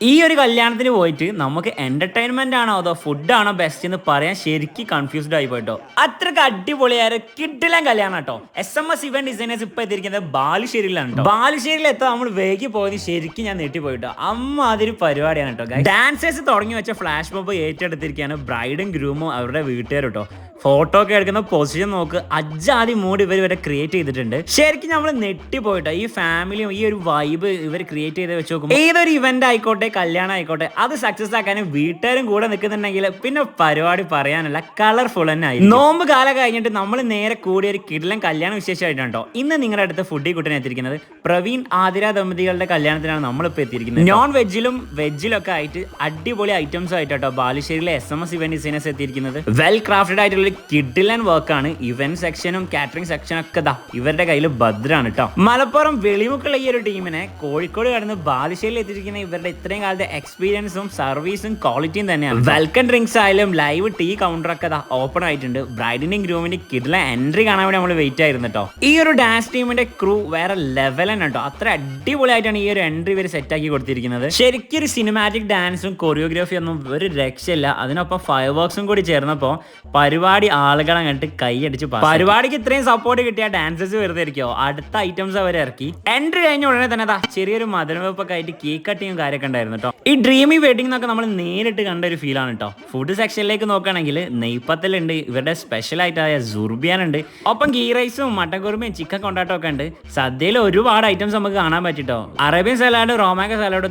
ഈ ഒരു കല്യാണത്തിന് പോയിട്ട് നമുക്ക് എന്റർടൈൻമെന്റ് ആണോ അതോ ഫുഡ് ആണോ ബെസ്റ്റ് എന്ന് പറയാൻ ശരിക്കും കൺഫ്യൂസ്ഡ് ആയി പോയിട്ടോ. അത്രക്ക് അടിപൊളിയായ കിഡിലൻ കല്യാണം കേട്ടോ. SMS ഇവന്റ് ഡിസൈനേഴ്സ് ഇപ്പൊ എത്തിയിരിക്കുന്നത് ബാലുശ്ശേരിയിലാണ് കേട്ടോ. ബാലുശ്ശേരിയിൽ എത്താൻ നമ്മൾ വേഗി പോയത് ശരിക്കും ഞാൻ നീട്ടിപ്പോയിട്ടോ. അതൊരു പരിപാടിയാണ് കേട്ടോ. ഡാൻസേഴ്സ് തുടങ്ങി വെച്ച ഫ്ലാഷ് മോബ് ഏറ്റെടുത്തിരിക്കുകയാണ് ബ്രൈഡും ഗ്രൂമും അവരുടെ വീട്ടുകാരും കേട്ടോ. ഫോട്ടോ ഒക്കെ എടുക്കുന്ന പൊസിഷൻ നോക്ക്, അജാതി മൂഡ് ഇവർ ക്രിയേറ്റ് ചെയ്തിട്ടുണ്ട്. ശരിക്കും നമ്മൾ നെട്ടിപ്പോയിട്ടോ. ഈ ഫാമിലിയും ഈ ഒരു വൈബ് ഇവർ ക്രിയേറ്റ് ചെയ്ത് വെച്ച് നോക്കുമ്പോൾ ഏതൊരു ഇവന്റ് ആയിക്കോട്ടെ കല്യാണം ആയിക്കോട്ടെ അത് സക്സസ് ആക്കാനും വീട്ടുകാരും കൂടെ നിൽക്കുന്നുണ്ടെങ്കിൽ പിന്നെ പരിപാടി പറയാനല്ല കളർഫുൾ തന്നെ ആയി. നോമ്പ് കാലം കഴിഞ്ഞിട്ട് നമ്മൾ നേരെ കൂടിയ ഒരു കിടിലൻ കല്യാണ വിശേഷമായിട്ടുണ്ടോ ഇന്ന് നിങ്ങളുടെ അടുത്ത് ഫുഡി കൂട്ടാൻ എത്തിയിരിക്കുന്നത്. പ്രവീൺ ആതിര ദമ്പതികളുടെ കല്യാണത്തിനാണ് നമ്മളിപ്പോൾ എത്തിയിരിക്കുന്നത്. നോൺ വെജിലും വെജിലും ഒക്കെ ആയിട്ട് അടിപൊളി ഐറ്റംസ് ആയിട്ടോ ബാലുശ്ശേരിയിലെ SMS ഇവന്റ് ഡിസൈനേഴ്സ് എത്തിയിരിക്കുന്നത്. വെൽ ക്രാഫ്റ്റഡ് ആയിട്ടുള്ള കിഡിലൻ വർക്കാണ്. ഇവന്റ് സെക്ഷനും കാറ്ററിംഗ് സെക്ഷനും ഒക്കെ ഇവരുടെ കയ്യിൽ ഭദ്രാണ് കേട്ടോ. മലപ്പുറം വെളിമുക്കുള്ള ഈ ഒരു ടീമിനെ കോഴിക്കോട് കടന്ന് ബാലുശ്ശേരിയിൽ എത്തിയിരിക്കുന്ന ഇവരുടെ ഇത്രയും കാലത്തെ എക്സ്പീരിയൻസും സർവീസും ക്വാളിറ്റിയും തന്നെയാണ്. വെൽക്കം ഡ്രിങ്ക്സ് ആയാലും ലൈവ് ടീ കൗണ്ടർ ഒക്കെ ഓപ്പൺ ആയിട്ടുണ്ട്. ബ്രൈഡിന്റെയും ഗ്രൂമിന്റെ കിഡിലൻ എൻട്രി കാണാൻ വേണ്ടി നമ്മൾ വെയിറ്റ് ആയിരുന്നു കേട്ടോ. ഈ ഒരു ഡാൻസ് ടീമിന്റെ ക്രൂ വേറെ ലെവൽ തന്നെ കേട്ടോ. അത്ര അടിപൊളിയായിട്ടാണ് ഈ ഒരു എൻട്രി ഇവർ സെറ്റ് ആക്കി കൊടുത്തിരിക്കുന്നത്. ശരിക്കും ഒരു സിനിമാറ്റിക് ഡാൻസും കൊറിയോഗ്രാഫി ഒന്നും ഒരു രക്ഷയില്ല. അതിനൊപ്പം ഫയർ വർക്സും കൂടി ചേർന്നപ്പോൾ പരിപാടി ആളുകളെ കണ്ടിട്ട് കൈയടിച്ച് പരിപാടിക്ക് ഇത്രയും സപ്പോർട്ട് കിട്ടിയ ഡാൻസേഴ്സ് വെറുതെ ഇരിക്കോ. അടുത്ത ഐറ്റംസ് അവർ ഇറക്കി. എൻട്രി കഴിഞ്ഞ ഉടനെ തന്നെ ചെറിയൊരു മധുരവെപ്പൊക്കെ ആയിട്ട് കേക്ക് കട്ടിങ്ങും കാര്യമൊക്കെ ഉണ്ടായിരുന്നു കേട്ടോ. ഈ ഡ്രീമി വെഡിങ് എന്നൊക്കെ നമ്മൾ നേരിട്ട് കണ്ട ഒരു ഫീൽ ആണ് കേട്ടോ. ഫുഡ് സെക്ഷനിലേക്ക് നോക്കുകയാണെങ്കിൽ നെയ്പ്പത്തലുണ്ട്, ഇവരുടെ സ്പെഷ്യൽ ആയിട്ടായ സുർബിയാൻ ഉണ്ട്, ഒപ്പം ഗീ റൈസും മട്ടൻ കുറുമയും ചിക്കൻ കൊണ്ടാട്ടം ഒക്കെ ഉണ്ട്. സദ്യയിൽ ഒരുപാട് ഐറ്റംസ് നമുക്ക് കാണാൻ പറ്റിട്ടോ. അറേബ്യൻ സലാഡ്, റോമാക്ക സലാഡ്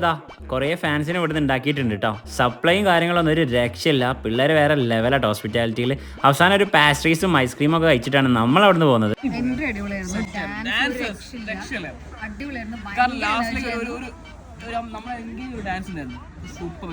കുറെ ഫാൻസിനെ ഇവിടുന്ന് ഉണ്ടാക്കിയിട്ടുണ്ട് കേട്ടോ. സപ്ലൈയും കാര്യങ്ങളൊന്നും ഒരു രക്ഷയില്ല. പിള്ളേർ വേറെ ലെവലാട്ടോ ഹോസ്പിറ്റാലിറ്റിയിൽ. അവസാനം ഒരു പാസ്ട്രീസും ഐസ്ക്രീമും ഒക്കെ കഴിച്ചിട്ടാണ് നമ്മൾ അവിടുന്ന് പോകുന്നത്. സൂപ്പർ